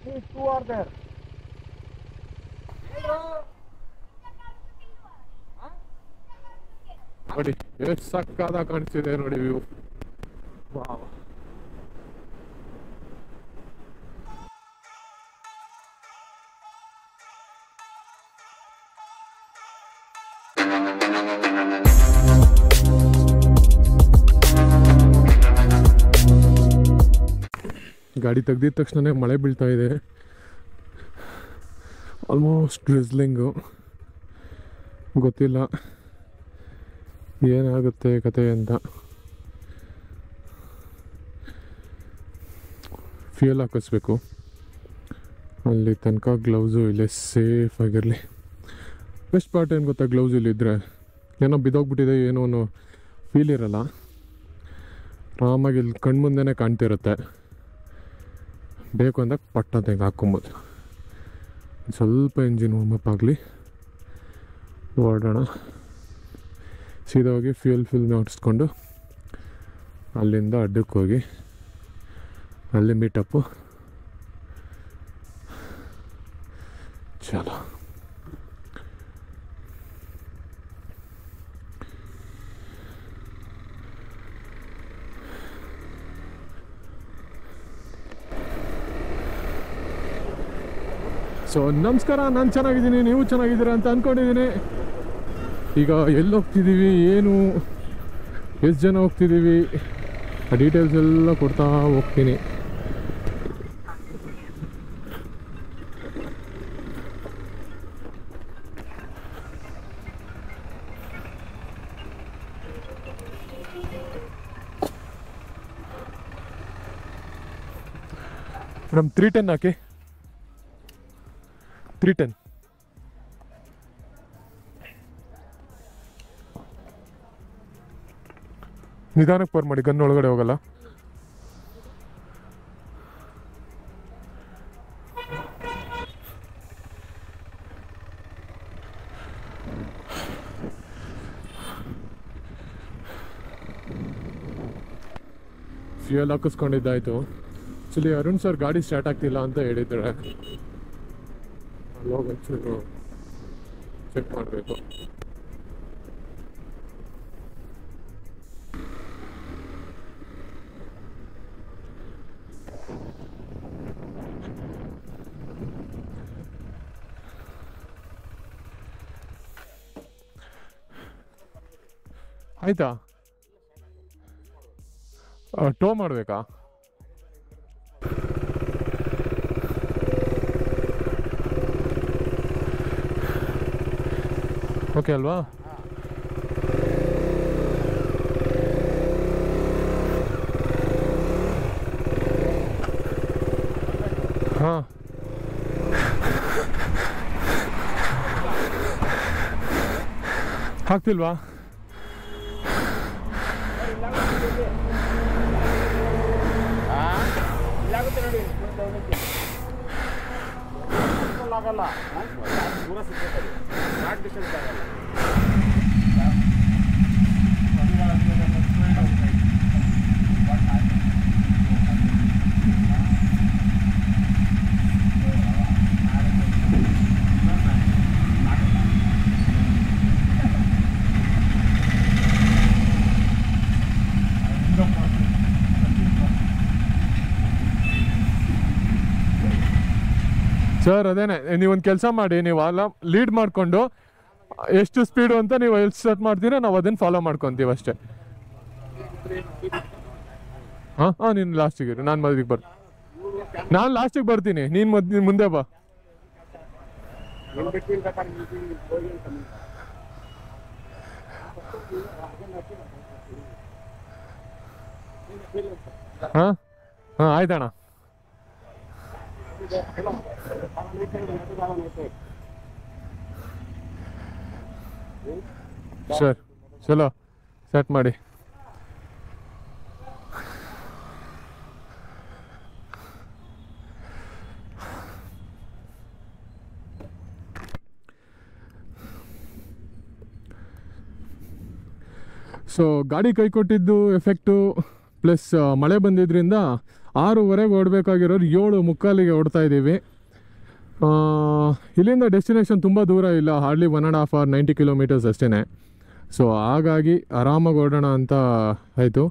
Two are there. ನೋಡಿ ಎಷ್ಟು ಸಕ್ಕತ್ತಾಗಿ ಕಾಣಿಸ್ತಿದೆ ನೋಡಿ ವ್ಯೂ. ವಾವ್. ಗಾಡಿ ತೆಗ್ದಿದ ತಕ್ಷಣ ಮಳೆ ಬೀಳ್ತಾ ಇದೆ. ಆಲ್ಮೋಸ್ಟ್ ಡ್ರಿಸ್ಲಿಂಗು. ಗೊತ್ತಿಲ್ಲ ಏನಾಗುತ್ತೆ ಕತೆ ಅಂತ. ಫ್ಯೂಯಲ್ ಹಾಕಿಸ್ಬೇಕು. ಅಲ್ಲಿ ತನಕ ಗ್ಲೌಸು ಇಲ್ಲೇ ಸೇಫ್ ಆಗಿರಲಿ. ಬೆಸ್ಟ್ ಪಾರ್ಟ್ ಏನು ಗೊತ್ತಾ, ಗ್ಲೌಸ್ ಇಲ್ಲಿದ್ದರೆ ಏನೋ ಬಿದ್ದೋಗ್ಬಿಟ್ಟಿದೆ ಏನೋ ಅನ್ನೋ ಫೀಲ್ ಇರಲ್ಲ. ಆರಾಮಾಗಿ ಇಲ್ಲಿ ಕಣ್ಮುಂದೆನೇ ಕಾಣ್ತಿರುತ್ತೆ. ಬೇಕು ಅಂದಾಗ ಪಟ್ಟ ತೆಗೆ ಹಾಕ್ಕೊಬೋದು. ಸ್ವಲ್ಪ ಇಂಜಿನ್ ವಾರ್ಮಪ್ ಆಗಲಿ, ಓಡೋಣ. ಸೀದಾ ಹೋಗಿ ಫ್ಯೂಲ್ ಮಾಡಿಸ್ಕೊಂಡು ಅಲ್ಲಿಂದ ಅಡ್ಡಕ್ಕೆ ಹೋಗಿ ಅಲ್ಲಿ ಮೀಟಪ್ಪು. ಚಲೋ. ಸೊ ನಮಸ್ಕಾರ, ನಾನು ಚೆನ್ನಾಗಿದ್ದೀನಿ, ನೀವು ಚೆನ್ನಾಗಿದ್ದೀರಾ ಅಂತ ಅಂದ್ಕೊಂಡಿದ್ದೀನಿ. ಈಗ ಎಲ್ಲಿ ಹೋಗ್ತಿದ್ದೀವಿ, ಏನು, ಎಷ್ಟು ಜನ ಹೋಗ್ತಿದ್ದೀವಿ, ಆ ಡೀಟೇಲ್ಸ್ ಎಲ್ಲ ಕೊಡ್ತಾ ಹೋಗ್ತೀನಿ. ಮೇಡಮ್ 310 ಹಾಕಿ. 310. ನಿಧಾನಕ್ಕೆ ಪೋರ್ ಮಾಡಿ, ಗನ್ ಒಳಗಡೆ ಹೋಗಲ್ಲ. ಫ್ಯೂಯಲ್ ಹಾಕಿಸ್ಕೊಂಡಿದ್ದಾಯ್ತು. ಆ್ಯಕ್ಚುಲಿ ಅರುಣ್ ಸರ್ ಗಾಡಿ ಸ್ಟಾರ್ಟ್ ಆಗ್ತಿಲ್ಲ ಅಂತ ಹೇಳಿದ್ರೆ ಅಲ್ಲೋಗಿ ಒಂಚೂರು ಚೆಕ್ ಮಾಡಬೇಕು. ಆಯ್ತಾ? ಟೋ ಮಾಡಬೇಕಾ? ಓಕೆ ಅಲ್ವಾ? ಹಾಂ, ಹಾಕ್ತಿಲ್ವಾ? ಆಗಲ್ಲ, ದೂರ ಸಿಗ್ತದೆ, ಶಾರ್ಟ್ ಡಿಸ್ಟೆನ್ಸ್ ಆಗಲ್ಲ. ಸರ್ ಅದೇನೆ, ನೀವೊಂದು ಕೆಲಸ ಮಾಡಿ, ನೀವು ಅಲ್ಲ ಲೀಡ್ ಮಾಡಿಕೊಂಡು ಎಷ್ಟು ಸ್ಪೀಡು ಅಂತ ನೀವು ಎಲ್ಲಿ ಸೆಟ್ ಮಾಡ್ತೀರಾ ನಾವು ಅದನ್ನು ಫಾಲೋ ಮಾಡ್ಕೊತೀವಿ ಅಷ್ಟೇ. ಹಾಂ ಹಾಂ, ನೀನು ಲಾಸ್ಟಿಗೆ ಇರು, ನಾನು ಮದುವೆಗೆ ಬರ್ತೀನಿ. ನಾನು ಲಾಸ್ಟಿಗೆ ಬರ್ತೀನಿ, ನೀನು ಮುಂದೆ ಬಾ. ಹಾಂ ಹಾಂ, ಆಯ್ತಣ್ಣ. ಸರ್ ಚಲೋ ಸೆಟ್ ಮಾಡಿ. ಸೊ ಗಾಡಿ ಕೈ ಕೊಟ್ಟಿದ್ದು ಎಫೆಕ್ಟು ಪ್ಲಸ್ ಮಳೆ ಬಂದಿದ್ದರಿಂದ 6:15 ಓಡಬೇಕಾಗಿರೋರು 7:45 ಓಡ್ತಾ ಇದ್ದೀವಿ. ಇಲ್ಲಿಂದ ಡೆಸ್ಟಿನೇಷನ್ ತುಂಬ ದೂರ ಇಲ್ಲ, ಹಾರ್ಡ್ಲಿ 1.5 hour 90 kilometers ಅಷ್ಟೇ. ಸೊ ಹಾಗಾಗಿ ಆರಾಮಾಗಿ ಓಡೋಣ ಅಂತ ಆಯಿತು.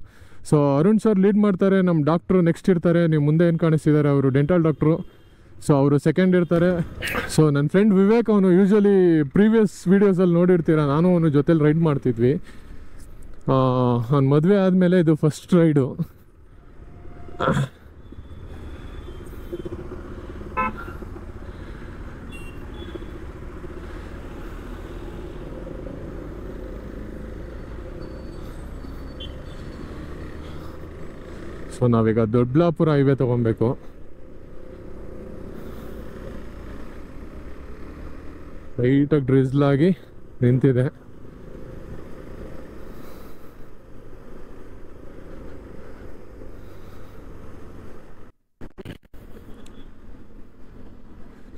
ಸೊ ಅರುಣ್ ಸರ್ ಲೀಡ್ ಮಾಡ್ತಾರೆ, ನಮ್ಮ ಡಾಕ್ಟ್ರು ನೆಕ್ಸ್ಟ್ ಇರ್ತಾರೆ. ನೀವು ಮುಂದೆ ಏನು ಕಾಣಿಸ್ತಿದ್ದಾರೆ ಅವರು ಡೆಂಟಲ್ ಡಾಕ್ಟ್ರು, ಸೊ ಅವರು ಸೆಕೆಂಡ್ ಇರ್ತಾರೆ. ಸೊ ನನ್ನ ಫ್ರೆಂಡ್ ವಿವೇಕ್, ಅವನು ಯೂಶ್ವಲಿ ಪ್ರೀವಿಯಸ್ ವೀಡಿಯೋಸಲ್ಲಿ ನೋಡಿರ್ತೀರ, ನಾನು ಅವನು ಜೊತೇಲಿ ರೈಡ್ ಮಾಡ್ತಿದ್ವಿ. ಅವ್ನ ಮದುವೆ ಆದಮೇಲೆ ಇದು ಫಸ್ಟ್ ರೈಡು. ಸೊ ನಾವೀಗ ದೊಡ್ಡಬಳ್ಳಾಪುರ ಹೈವೇ ತೊಗೊಬೇಕು. ಲೈಟಾಗಿ ಡ್ರಿಸ್ಲಾಗಿ ನಿಂತಿದೆ.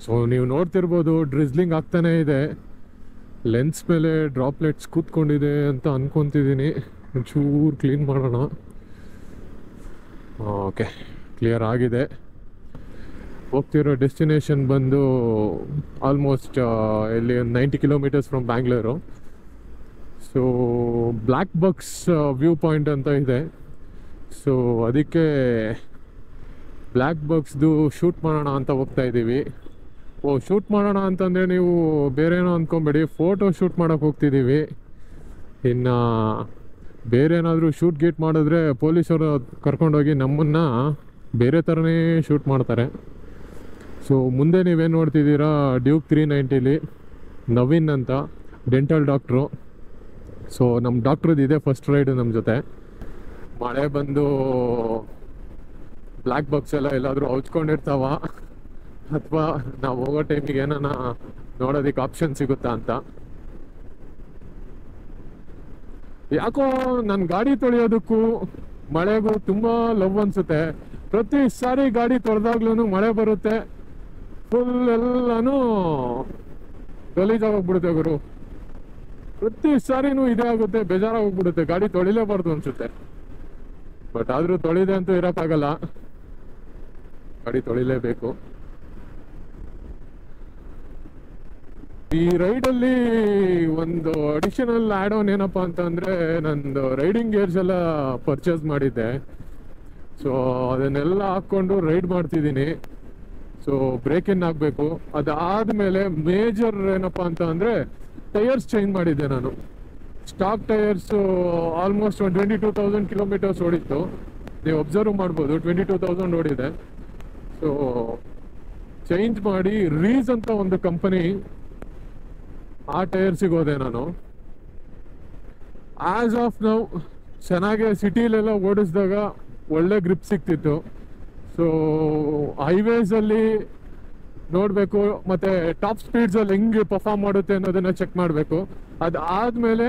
ಸೊ ನೀವು ನೋಡ್ತಿರ್ಬೋದು ಡ್ರಿಸ್ಲಿಂಗ್ ಆಗ್ತಾನೇ ಇದೆ. ಲೆನ್ಸ್ ಮೇಲೆ ಡ್ರಾಪ್ಲೆಟ್ಸ್ ಕೂತ್ಕೊಂಡಿದೆ ಅಂತ ಅನ್ಕೊತಿದ್ದೀನಿ. ಒಂಚೂರು ಕ್ಲೀನ್ ಮಾಡೋಣ. ಓಕೆ, ಕ್ಲಿಯರ್ ಆಗಿದೆ. ಹೋಗ್ತಿರೋ ಡೆಸ್ಟಿನೇಷನ್ ಬಂದು ಆಲ್ಮೋಸ್ಟ್ ಇಲ್ಲಿ 90 kilometers from Bangalore. So black bucks view point ಅಂತ ಇದೆ. ಸೊ ಅದಕ್ಕೆ ಬ್ಲ್ಯಾಕ್ ಬಕ್ಸ್ದು ಶೂಟ್ ಮಾಡೋಣ ಅಂತ ಹೋಗ್ತಾ ಇದ್ದೀವಿ. ಶೂಟ್ ಮಾಡೋಣ ಅಂತಂದರೆ ನೀವು ಬೇರೆ ಏನೋ ಅಂದ್ಕೊಬೇಡಿ, ಫೋಟೋ ಶೂಟ್ ಮಾಡೋಕ್ಕೆ ಹೋಗ್ತಿದ್ದೀವಿ. ಇನ್ನು ಬೇರೆ ಏನಾದರೂ ಶೂಟ್ ಗೀಟ್ ಮಾಡಿದ್ರೆ ಪೊಲೀಸರು ಕರ್ಕೊಂಡೋಗಿ ನಮ್ಮನ್ನು ಬೇರೆ ಥರನೇ ಶೂಟ್ ಮಾಡ್ತಾರೆ. ಸೊ ಮುಂದೆ ನೀವೇನು ನೋಡ್ತಿದ್ದೀರಾ, ಡ್ಯೂಕ್ 390ಲಿ ನವೀನ್ ಅಂತ ಡೆಂಟಲ್ ಡಾಕ್ಟ್ರು. ಸೊ ನಮ್ಮ ಡಾಕ್ಟ್ರದ್ದು ಇದೆ ಫಸ್ಟ್ ರೈಡು ನಮ್ಮ ಜೊತೆ. ಮಳೆ ಬಂದು ಬ್ಲ್ಯಾಕ್ ಬಾಕ್ಸ್ ಎಲ್ಲಾದರೂ ಹೌಚ್ಕೊಂಡಿರ್ತಾವ ಅಥವಾ ನಾವು ಹೋಗೋ ಟೈಮಿಗೆ ಏನಾನ ನೋಡೋದಕ್ಕೆ ಆಪ್ಷನ್ ಸಿಗುತ್ತಾ ಅಂತ. ಯಾಕೋ ನನ್ನ ಗಾಡಿ ತೊಳೆಯೋದಕ್ಕೂ ಮಳೆಗೂ ತುಂಬ ಲವ್ ಅನಿಸುತ್ತೆ. ಪ್ರತಿ ಸಾರಿ ಗಾಡಿ ತೊಳೆದಾಗ್ಲೂ ಮಳೆ ಬರುತ್ತೆ, ಫುಲ್ ಎಲ್ಲನೂ ಗಲೀಜಾಗೋಗ್ಬಿಡುತ್ತೆ ಗುರು. ಪ್ರತಿ ಸಾರಿನೂ ಇದೇ ಆಗುತ್ತೆ, ಬೇಜಾರಾಗೋಗ್ಬಿಡುತ್ತೆ, ಗಾಡಿ ತೊಳಿಲೇಬಾರ್ದು ಅನಿಸುತ್ತೆ. ಬಟ್ ಆದರೂ ತೊಳಿದೆ ಅಂತೂ ಇರೋಕ್ಕಾಗಲ್ಲ, ಗಾಡಿ ತೊಳಿಲೇಬೇಕು. ಈ ರೈಡಲ್ಲಿ ಒಂದು ಅಡಿಷನಲ್ ಆ್ಯಡ್ ಆನ್ ಏನಪ್ಪ ಅಂತಂದರೆ, ನಂದು ರೈಡಿಂಗ್ ಗೇರ್ಸ್ ಎಲ್ಲ ಪರ್ಚೇಸ್ ಮಾಡಿದ್ದೆ. ಸೊ ಅದನ್ನೆಲ್ಲ ಹಾಕ್ಕೊಂಡು ರೈಡ್ ಮಾಡ್ತಿದ್ದೀನಿ. ಸೊ ಬ್ರೇಕ್ ಇನ್ ಆಗಬೇಕು. ಅದಾದಮೇಲೆ ಮೇಜರ್ ಏನಪ್ಪ ಅಂತ ಅಂದರೆ ಟೈರ್ಸ್ ಚೇಂಜ್ ಮಾಡಿದ್ದೆ ನಾನು. ಸ್ಟಾಕ್ ಟೈರ್ಸು ಆಲ್ಮೋಸ್ಟ್ ಒಂದು 22,000 kilometers ಓಡಿತ್ತು. ನೀವು ಅಬ್ಸರ್ವ್ ಮಾಡ್ಬೋದು, 22,000 ಓಡಿದೆ. ಸೊ ಚೇಂಜ್ ಮಾಡಿ ರೀಸ್ ಅಂತ ಒಂದು ಕಂಪನಿ, ಆ ಟೈರ್ಸಿಗೆ ಹೋದೆ ನಾನು. ಆಸ್ ಆಫ್ ನೌ ಚೆನ್ನಾಗೆ ಸಿಟಿಲೆಲ್ಲ ಓಡಿಸಿದಾಗ ಒಳ್ಳೆ ಗ್ರಿಪ್ ಸಿಕ್ತಿತ್ತು. ಸೊ ಹೈವೇಸಲ್ಲಿ ನೋಡಬೇಕು, ಮತ್ತು ಟಾಪ್ ಸ್ಪೀಡ್ಸಲ್ಲಿ ಹೆಂಗೆ ಪರ್ಫಾರ್ಮ್ ಮಾಡುತ್ತೆ ಅನ್ನೋದನ್ನು ಚೆಕ್ ಮಾಡಬೇಕು. ಅದಾದಮೇಲೆ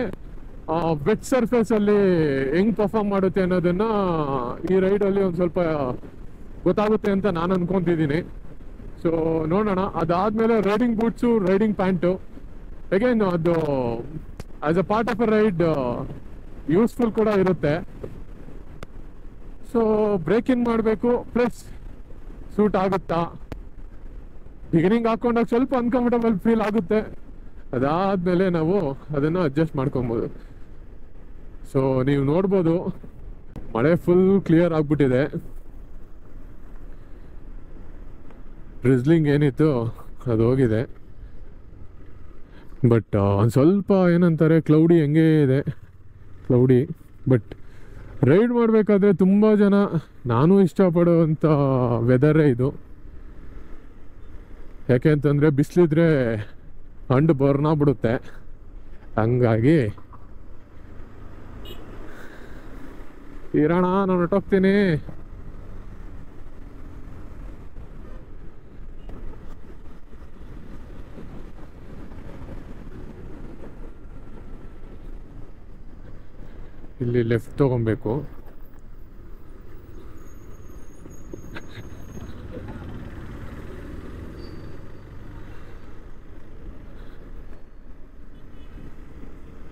ವೆಟ್ ಸರ್ಫೇಸಲ್ಲಿ ಹೆಂಗೆ ಪರ್ಫಾರ್ಮ್ ಮಾಡುತ್ತೆ ಅನ್ನೋದನ್ನು ಈ ರೈಡಲ್ಲಿ ಒಂದು ಸ್ವಲ್ಪ ಗೊತ್ತಾಗುತ್ತೆ ಅಂತ ನಾನು ಅನ್ಕೊತಿದ್ದೀನಿ. ಸೊ ನೋಡೋಣ. ಅದಾದಮೇಲೆ riding boots, riding pants. Again ಅದು as a part of a ride useful ಕೂಡ ಇರುತ್ತೆ. ಸೊ ಬ್ರೇಕ್ ಇನ್ ಮಾಡಬೇಕು, ಪ್ಲಸ್ ಸೂಟ್ ಆಗುತ್ತಾ. ಬಿಗಿನಿಂಗ್ ಹಾಕೊಂಡಾಗ ಸ್ವಲ್ಪ ಅನ್ಕಂಫರ್ಟಬಲ್ ಫೀಲ್ ಆಗುತ್ತೆ, ಅದಾದಮೇಲೆ ನಾವು ಅದನ್ನು ಅಡ್ಜಸ್ಟ್ ಮಾಡ್ಕೊಬೋದು. ಸೊ ನೀವು ನೋಡ್ಬೋದು ಮಳೆ ಫುಲ್ ಕ್ಲಿಯರ್ ಆಗಿಬಿಟ್ಟಿದೆ. ಡ್ರಿಸ್ಲಿಂಗ್ ಏನಿತ್ತು ಅದು ಹೋಗಿದೆ. ಬಟ್ ಒಂದು ಸ್ವಲ್ಪ ಏನಂತಾರೆ ಕ್ಲೌಡಿ ಹೆಂಗೇ ಇದೆ, ಕ್ಲೌಡಿ. ಬಟ್ ರೈಡ್ ಮಾಡಬೇಕಾದ್ರೆ ತುಂಬ ಜನ, ನಾನು ಇಷ್ಟಪಡುವಂಥ ವೆದರೇ ಇದು. ಯಾಕೆ ಅಂತಂದರೆ ಬಿಸಿಲಿದ್ರೆ ಹಂಡು ಬರ್ನ್ ಆಗ್ಬಿಡುತ್ತೆ. ಹಂಗಾಗಿ ಇರೋಣ, ನಾನು ಹೊರಟೋಗ್ತೀನಿ. ಇಲ್ಲಿ ಲೆಫ್ಟ್ ತಗೊಬೇಕು.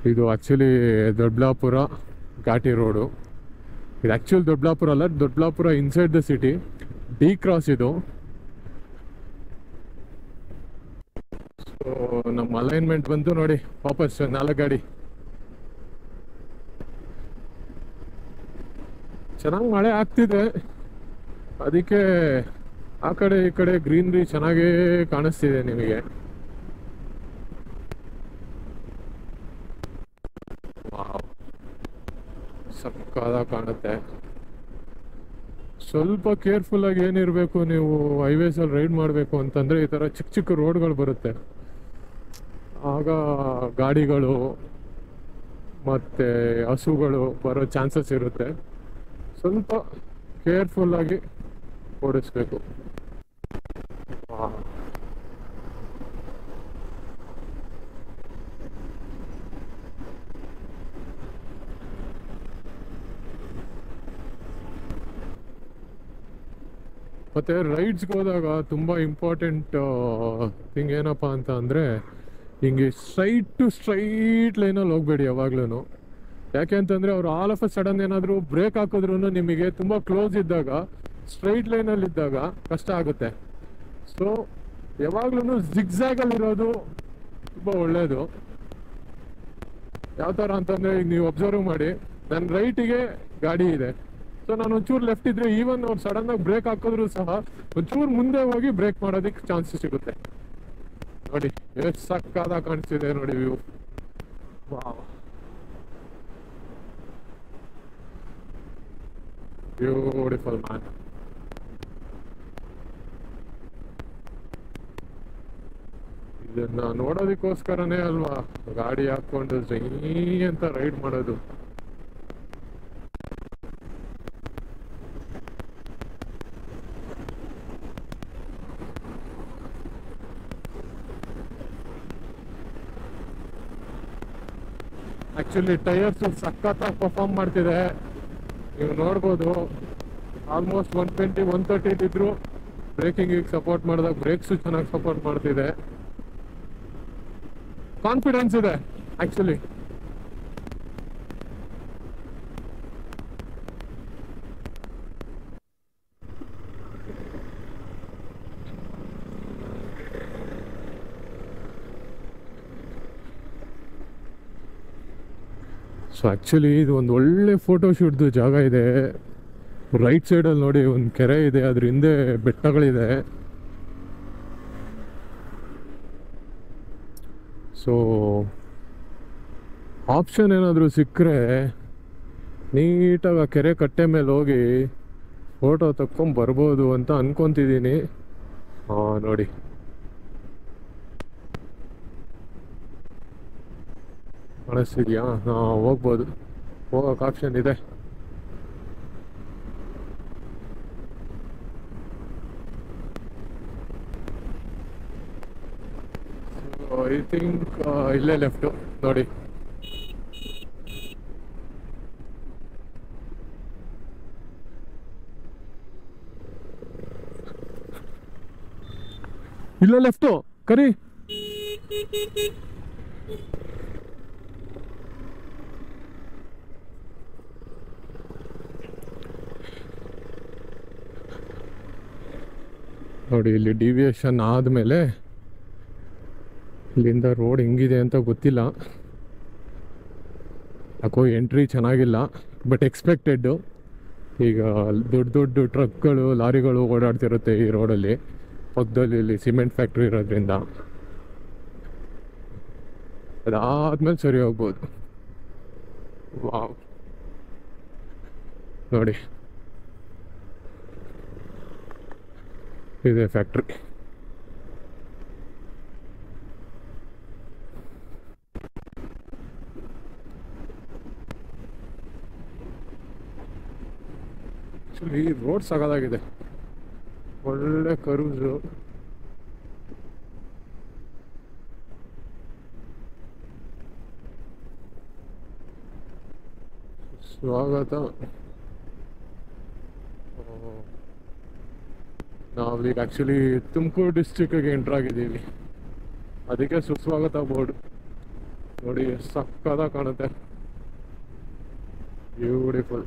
ಇದು ಆ್ಯಕ್ಚುಲಿ ದೊಡ್ಡಬಳ್ಳಾಪುರ ಘಾಟಿ ರೋಡು. ಇದು ಆ್ಯಕ್ಚುಲ್ ದೊಡ್ಡಬಳ್ಳಾಪುರ ಅಲ್ಲ, Doddaballapura inside the city, D cross ಇದು. ಸೊ ನಮ್ಮ ಅಲೈನ್ಮೆಂಟ್ ಬಂತು ನೋಡಿ, ವಾಪಸ್ 4 ಗಾಡಿ. ಚೆನ್ನಾಗಿ ಮಳೆ ಆಗ್ತಿದೆ, ಅದಕ್ಕೆ ಆ ಕಡೆ ಈ ಕಡೆ ಗ್ರೀನ್ರಿ ಚೆನ್ನಾಗೇ ಕಾಣಿಸ್ತಿದೆ ನಿಮಗೆ. ಸಕ್ಕತ್ತಾಗಿ ಕಾಣುತ್ತೆ. ಸ್ವಲ್ಪ ಕೇರ್ಫುಲ್ಲಾಗಿ ಏನಿರಬೇಕು, ನೀವು ಹೈವೇಸಲ್ಲಿ ರೈಡ್ ಮಾಡಬೇಕು ಅಂತಂದರೆ ಈ ಥರ ಚಿಕ್ಕ ಚಿಕ್ಕ ರೋಡ್ಗಳು ಬರುತ್ತೆ, ಆಗ ಗಾಡಿಗಳು ಮತ್ತು ಹಸುಗಳು ಬರೋ ಚಾನ್ಸಸ್ ಇರುತ್ತೆ. ಸ್ವಲ್ಪ ಕೇರ್ಫುಲ್ಲಾಗಿ ಓಡಿಸ್ಬೇಕು. ಮತ್ತು ರೈಡ್ಸ್ಗೆ ಹೋದಾಗ ತುಂಬ ಇಂಪಾರ್ಟೆಂಟ್ ಥಿಂಗ್ ಏನಪ್ಪ ಅಂತ ಅಂದರೆ, ಹಿಂಗೆ ಸ್ಟ್ರೈಟ್ ಲೈನಲ್ಲಿ ಹೋಗಬೇಡಿ ಯಾವಾಗ್ಲೂ. ಯಾಕೆ ಅಂತಂದರೆ ಅವ್ರು ಆಲ್ ಆಫ್ ಅ ಸಡನ್ ಏನಾದರೂ ಬ್ರೇಕ್ ಹಾಕಿದ್ರು ನಿಮಗೆ ತುಂಬ ಕ್ಲೋಸ್ ಇದ್ದಾಗ, ಸ್ಟ್ರೈಟ್ ಲೈನಲ್ಲಿದ್ದಾಗ ಕಷ್ಟ ಆಗುತ್ತೆ. ಸೊ ಯಾವಾಗ್ಲೂ ಜಿಗ್ಜ್ಯಾಗಲ್ಲಿರೋದು ತುಂಬ ಒಳ್ಳೆಯದು. ಯಾವ ಥರ ಅಂತಂದರೆ, ಈಗ ನೀವು ಅಬ್ಸರ್ವ್ ಮಾಡಿ, ನನ್ನ ರೈಟಿಗೆ ಗಾಡಿ ಇದೆ, ಸೊ ನಾನು ಒಂಚೂರು ಲೆಫ್ಟ್ ಇದ್ರೆ, ಈವನ್ ಅವ್ರು ಸಡನ್ನಾಗಿ ಬ್ರೇಕ್ ಹಾಕಿದ್ರು ಸಹ ಒಂಚೂರು ಮುಂದೆ ಹೋಗಿ ಬ್ರೇಕ್ ಮಾಡೋದಕ್ಕೆ ಚಾನ್ಸಸ್ ಸಿಗುತ್ತೆ. ನೋಡಿ ಎಷ್ಟು ಸಕ್ಕತ್ತಾಗಿ ಕಾಣಿಸ್ತಿದೆ ನೋಡಿ ವ್ಯೂ. Wow, beautiful man. ಇದನ್ನ ನೋಡೋದಕ್ಕೋಸ್ಕರನೇ ಅಲ್ವಾ ಗಾಡಿ ಹಾಕೊಂಡು ಜೈ ಅಂತ ರೈಡ್ ಮಾಡೋದು. ಆ್ಯಕ್ಚುಲಿ ಟೈರ್ಸು ಸಖತ್ತಾಗಿ ಪರ್ಫಾರ್ಮ್ ಮಾಡ್ತಿದೆ, ನೀವು ನೋಡ್ಬೋದು. ಆಲ್ಮೋಸ್ಟ್ 120, 130 ಇದ್ರು ಬ್ರೇಕಿಂಗಿಗೆ ಸಪೋರ್ಟ್ ಮಾಡಿದಾಗ ಬ್ರೇಕ್ಸು ಚೆನ್ನಾಗಿ ಸಪೋರ್ಟ್ ಮಾಡ್ತಿದೆ. ಕಾನ್ಫಿಡೆನ್ಸ್ ಇದೆ ಆ್ಯಕ್ಚುಲಿ. ಸೊ ಆ್ಯಕ್ಚುಲಿ ಇದು ಒಂದು ಒಳ್ಳೆ ಫೋಟೋಶೂಟ್ದು ಜಾಗ ಇದೆ. ರೈಟ್ ಸೈಡಲ್ಲಿ ನೋಡಿ ಒಂದು ಕೆರೆ ಇದೆ, ಅದ್ರ ಹಿಂದೆ ಬೆಟ್ಟಗಳಿದೆ. ಸೊ ಆಪ್ಷನ್ ಏನಾದರೂ ಸಿಕ್ಕರೆ ನೀಟಾಗಿ ಆ ಕೆರೆ ಕಟ್ಟೆ ಮೇಲೆ ಹೋಗಿ ಫೋಟೋ ತಕ್ಕೊಂಬರ್ಬೋದು ಅಂತ ಅನ್ಕೊತಿದ್ದೀನಿ. ನೋಡಿ ಕಾಣಿಸ್ತಿದ್ಯಾ? ಹೋಗ್ಬೋದು, ಹೋಗೋಕೆ ಆಪ್ಷನ್ ಇದೆ. ಐ ಥಿಂಕ್ ಇಲ್ಲೇ ಲೆಫ್ಟು ನೋಡಿ. ಇಲ್ಲೇ ಲೆಫ್ಟು ಕರಿ. ನೋಡಿ ಇಲ್ಲಿ ಡಿವಿಯೇಷನ್ ಆದಮೇಲೆ ಇಲ್ಲಿಂದ ರೋಡ್ ಹೆಂಗಿದೆ ಅಂತ ಗೊತ್ತಿಲ್ಲ, ಯಾಕೋ ಎಂಟ್ರಿ ಚೆನ್ನಾಗಿಲ್ಲ, ಬಟ್ ಎಕ್ಸ್ಪೆಕ್ಟೆಡ್ಡು. ಈಗ ದೊಡ್ಡ ದೊಡ್ಡ ಟ್ರಕ್ಗಳು, ಲಾರಿಗಳು ಓಡಾಡ್ತಿರುತ್ತೆ ಈ ರೋಡಲ್ಲಿ. ಪಕ್ಕದಲ್ಲಿ ಇಲ್ಲಿ ಸಿಮೆಂಟ್ ಫ್ಯಾಕ್ಟ್ರಿ ಇರೋದ್ರಿಂದ ಅದಾದ್ಮೇಲೆ ಸರಿ ಹೋಗ್ಬೋದು. ವಾವ್, ನೋಡಿ ಇದೆ ಫ್ಯಾಕ್ಟ್ರಿ. ಆ್ಯಕ್ಚುಲಿ ರೋಡ್ ಸಾಕಾಗಿದೆ, ಒಳ್ಳೆ ಕರ್ವ್ಸು. ಸ್ವಾಗತ. ನಾವೀಗ ಆ್ಯಕ್ಚುಲಿ ತುಮಕೂರು ಡಿಸ್ಟ್ರಿಕ್ಕಿಗೆ ಎಂಟ್ರ್ ಆಗಿದ್ದೀವಿ, ಅದಕ್ಕೆ ಸುಸ್ವಾಗತ ಬೋರ್ಡ್ ನೋಡಿ ಎಷ್ಟು ಸಕ್ಕತ್ತಾಗಿ ಕಾಣುತ್ತೆ. ಬ್ಯೂಟಿಫುಲ್.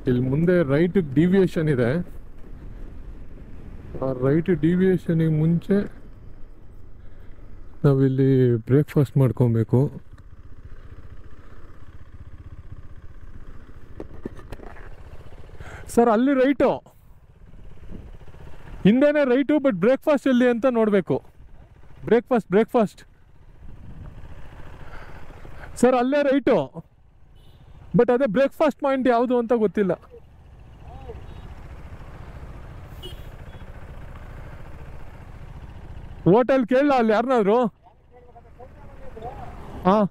ಇಲ್ಲಿ ಮುಂದೆ ರೈಟ್ ಡಿವಿಯೇಷನ್ ಇದೆ. ಆ ರೈಟ್ ಡಿವಿಯೇಷನಿಗೆ ಮುಂಚೆ ನಾವಿಲ್ಲಿ ಬ್ರೇಕ್ಫಾಸ್ಟ್ ಮಾಡ್ಕೊಬೇಕು. ಸರ್ ಅಲ್ಲಿ ರೈಟು, ಹಿಂದೆನೇ ರೈಟು, ಬಟ್ ಬ್ರೇಕ್ಫಾಸ್ಟ್ ಎಲ್ಲಿ ಅಂತ ನೋಡಬೇಕು. ಬ್ರೇಕ್ಫಾಸ್ಟ್ ಸರ್ ಅಲ್ಲೇ ರೈಟು, ಬಟ್ ಅದೇ ಬ್ರೇಕ್ಫಾಸ್ಟ್ ಪಾಯಿಂಟ್ ಯಾವುದು ಅಂತ ಗೊತ್ತಿಲ್ಲ. ಹೋಟೆಲ್ ಕೇಳಲ್ಲ ಅಲ್ಲಿ ಯಾರನ್ನಾದ್ರು? ಹಾಂ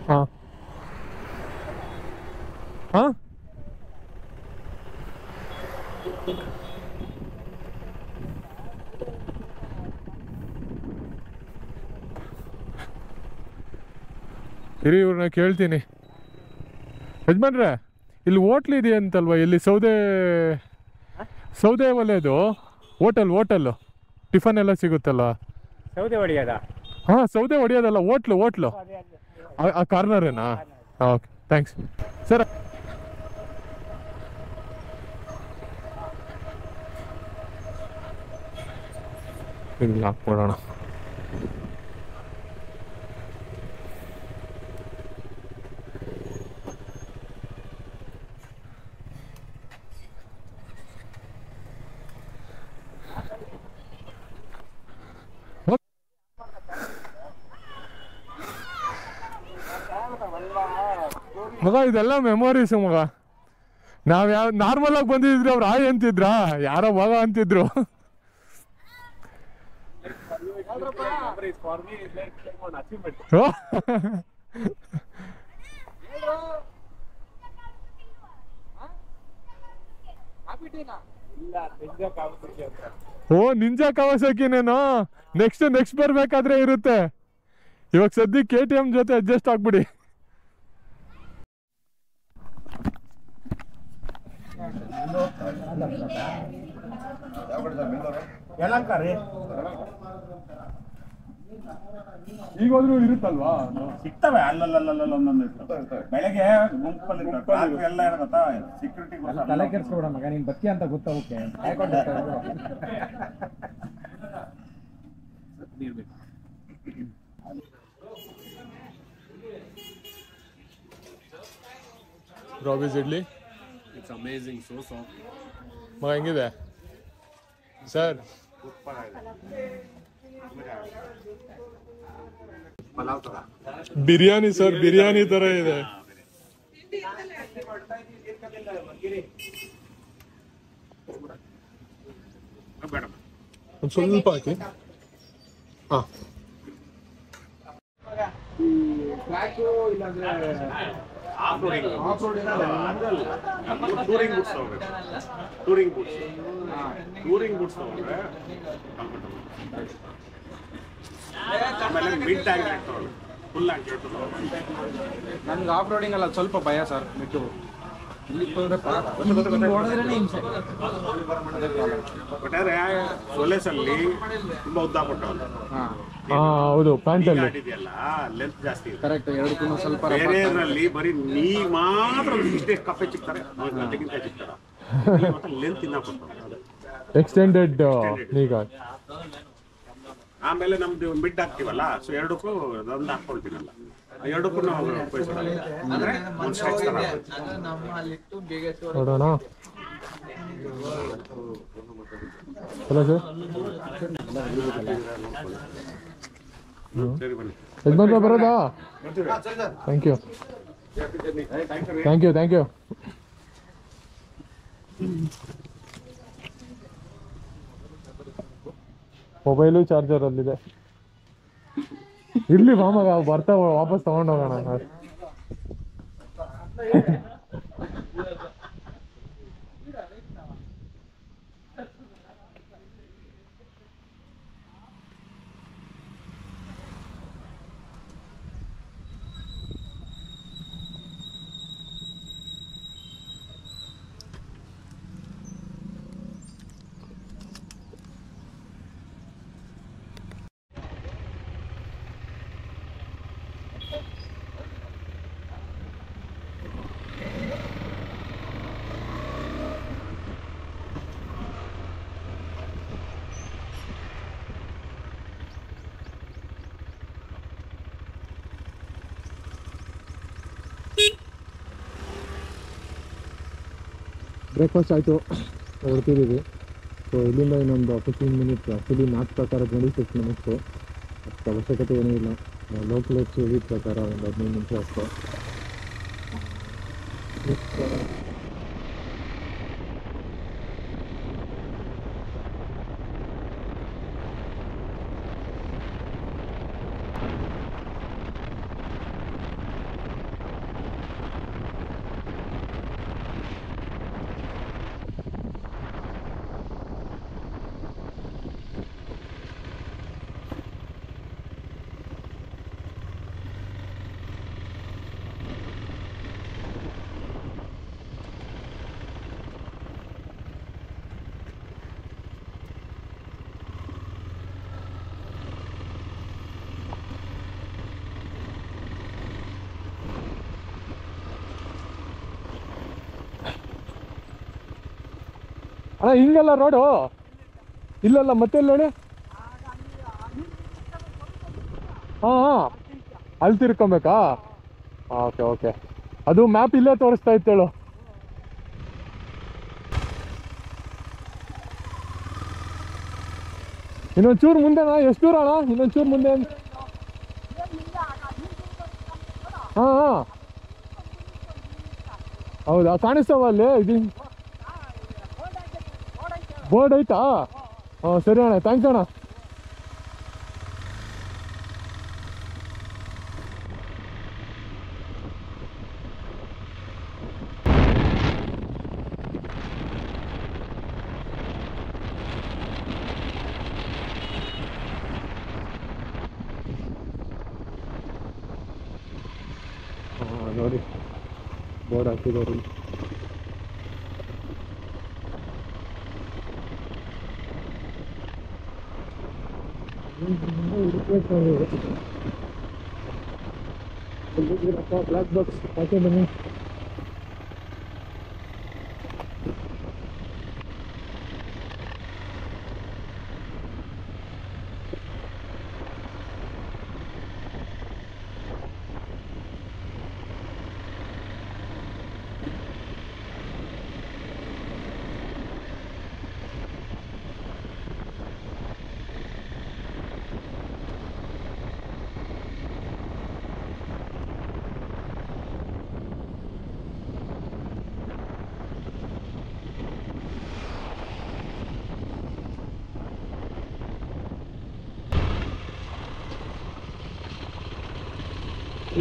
ಹಾಂ ಹಾಂ ಇರಿ, ಇವ್ರನ್ನ ಕೇಳ್ತೀನಿ. ಯಜಮಾನ್ರೆ, ಇಲ್ಲಿ ಹೋಟ್ಲ್ ಇದೆ ಅಂತಲ್ವಾ? ಇಲ್ಲಿ ಸೌದೆ ಒಲೆದು ಹೋಟೆಲ್ಲು ಟಿಫನ್ ಎಲ್ಲ ಸಿಗುತ್ತಲ್ಲ? ಸೌದೆ ಹೊಡೆಯೋದ? ಹಾಂ, ಸೌದೆ ಹೊಡೆಯೋದಲ್ಲ, ಹೋಟ್ಲು ಆ ಕಾರ್ನರೇನಾ? Okay, thanks sir. ಇಲ್ಲಿ ಹಾಕ್ಬಿಡೋಣ. ಮಗ ಇದೆಲ್ಲ ಮೆಮೊರೀಸ್ ಮಗ. ನಾವ್ ನಾರ್ಮಲ್ ಆಗಿ ಬಂದಿದ್ರಿ, ಅವ್ರು ಆಯ್ ಅಂತಿದ್ರ, ಯಾರೋ ಮಗ ಅಂತಿದ್ರು. ಓ, ನಿಂಜಾ ಕಾವಾಸಕಿನೇನೋ ನೆಕ್ಸ್ಟ್ ಬರ್ಬೇಕಾದ್ರೆ ಇರುತ್ತೆ. ಇವಾಗ ಸದ್ಯಕ್ಕೆ KTM ಜೊತೆ ಅಡ್ಜಸ್ಟ್ ಆಗ್ಬಿಡಿ. ಈಗಾದ್ರೂ ಇರುತ್ತಲ್ವಾ? ಸಿಗ್ತವೆ ಅಲ್ಲೊಂದೊಂದು ಬೆಳಗ್ಗೆ ಗುಂಪಲ್ಲಿ ಎಲ್ಲ ಇರತ್ತಾ ಸೆಕ್ಯೂರಿಟಿ. ತಲೆ ಕೆಡ್ಸ್ಕೊಬೇಡ ಮಗ, ನೀನ್ ಬತ್ತಿ ಅಂತ ಗೊತ್ತಾಗುತ್ತೆ. ರಾಬಿಸ್ idli, it's amazing, so soft. ಮಗ ಹೆಂಗಿದೆ ಸರ್? ಬಿರಿಯಾನಿ ಸರ್, ಬಿರಿಯಾನಿ ತರ ಇದೆ. ಒಂದು ಸ್ವಲ್ಪ ಹಾಕಿ. ಹಾಂ, ಟೂರಿಂಗ್ ಬೂಟ್ಸ್ ತಗೊಂಡ್ರೆ ಆಮೇಲೆ ಮಿಡ್ ಆಂಕ್ಲೆಟ್ ತಗೊಂಡ್ರೆ ಫುಲ್ ಆಂಕ್ಲೆಟ್. ನನ್ಗೆ ಆಫ್ ರೋಡಿಂಗ್ ಅಲ್ಲ ಸ್ವಲ್ಪ ಭಯ ಸರ್. ಮಿಡ್ಡು ಒಟ್ಟಾರೆ ಸೊಲೇಸಲ್ಲಿ ತುಂಬಾ ಉದ್ದ ಕೊಟ್ಟವಲ್ಲ. ಹೌದು, ಪ್ಯಾಂಟಲ್ಲಿ ಇದೆಯಲ್ಲ ಲೆಂತ್ ಜಾಸ್ತಿ ಇದೆ. ಕರೆಕ್ಟ್, ಎರಡಕ್ಕೂ ಸ್ವಲ್ಪ ಬೇರೆಯಲ್ಲಿ ಬರೀ ನೀ ಮಾತ್ರ ಇಷ್ಟೇ ಕಪ್ಪೆ ಚಿಕ್ತಾರೆ, ತೆಗಿತಾಯಿ ಚಿಕ್ತಾರೆ. ಲೆಂತ್ ಇನ್ನ ಕೊಡ್ತಾರೆ, ಎಕ್ಸ್ಟೆಂಡೆಡ್ ಈಗ. ಆಮೇಲೆ ನಮ್ದು ಮಿಡ್ ಹಾಕ್ತಿವಲ್ಲ, ಸೊ ಎರಡಕ್ಕೂ ಒಂದು ಹಾಕೊಳ್ತೀನಲ್ಲ, ಎರಡಕ್ಕೂ ನಾವು ಅಂದ್ರೆ ಒಂದು ಸ್ಟ್ರೆಚ್ ತರ ನೋಡೋಣ. ಹಲೋ ಸರ್, ಸರಿ ಬನ್ನಿ. ಯಜಮಾನ್ರ ಬರೋದಾ? Thank you. ಮೊಬೈಲು ಚಾರ್ಜರ್ ಅಲ್ಲಿದೆ. ಇರ್ಲಿ ಮಾಮಗ, ಬರ್ತಾ ವಾಪಸ್ ತಗೊಂಡೋಗೋಣ. ಬ್ರೇಕ್ಫಾಸ್ಟ್ ಆಯಿತು, ಹೊರಟಿದ್ದೀವಿ. ಸೊ ಇಲ್ಲಿಂದ ಇನ್ನೊಂದು 15 ಮಿನಿಟ್ಸ್, ಆ್ಯಕ್ಚುಲಿ ಮ್ಯಾಪ್ ಪ್ರಕಾರ 26 ಮಿನಿಟ್ಸು. ಅದಕ್ಕೆ ಅವಶ್ಯಕತೆ ಏನೂ ಇಲ್ಲ. ಲೋಕಲ್ ಎಕ್ಸ್ ಪ್ರಕಾರ ಒಂದು 15 ನಿಮಿಷ ಅಷ್ಟೇ. ಅಣ್ಣ ಹಿಂಗಲ್ಲ ರೋಡು, ಇಲ್ಲಲ್ಲ ಮತ್ತೆ ಎಲ್ಲ ಹೇಳಿ. ಹಾಂ ಹಾಂ, ಅಲ್ಲಿ ತಿರ್ಕೊಬೇಕಾ? ಓಕೆ ಓಕೆ, ಅದು ಮ್ಯಾಪ್ ಇಲ್ಲೇ ತೋರಿಸ್ತಾ ಇತ್ತೇಳು. ಇನ್ನೊಂಚೂರು ಮುಂದೆನಾ? ಎಷ್ಟು ದೂರ ಅಣ್ಣ ಇನ್ನೊಂಚೂರು ಮುಂದೆ? ಹಾಂ ಹಾಂ, ಹೌದಾ? ಕಾಣಿಸ್ತಾವ ಅಲ್ಲಿ? ಇದು ಬೋರ್ಡ್ ಐತಾ? ಹಾಂ ಸರಿ ಅಣ್ಣ, ಥ್ಯಾಂಕ್ಸ್ ಅಣ್ಣ. ನೋಡಿ ಬೋರ್ಡ್ ಹಾಕಿದ್ದಾರೆ. ಬ್ಲಾಕ್ ಬಾಕ್ಸ್ ಹಾಕಿ ಬನ್ನಿ.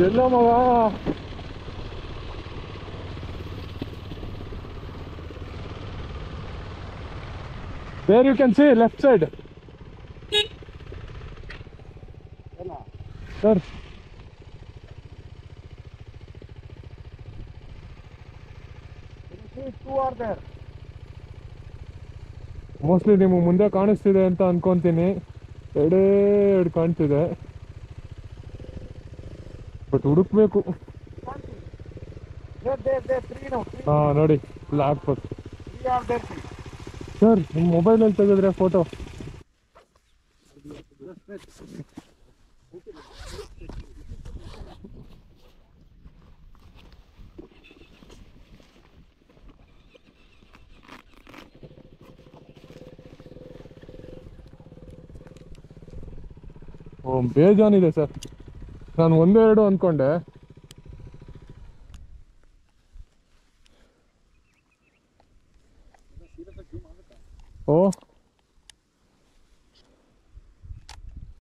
ಎಲ್ಲ ಮಗ, there you can see left side. Sir, two are there. Mostly ನಿಮಗೆ ಮುಂದೆ ಕಾಣಿಸ್ತಿದೆ ಅಂತ ಅನ್ಕೊಂತೀನಿ. ಎರಡು ಕಾಣ್ತಿದೆ, ಬಟ್ ಹುಡುಕ್ಬೇಕು. ಹಾಂ ನೋಡಿ, ಬ್ಲಾಕ್ ಬಾಕ್ಸ್. ಸರ್ ನಿಮ್ಮ ಮೊಬೈಲಲ್ಲಿ ತೆಗೆದ್ರೆ ಫೋಟೋ. ಓ ಬೇಜಾನಿದೆ ಸರ್, ನಾನು ಒಂದೆರಡು ಅಂದ್ಕೊಂಡೆ. ಓ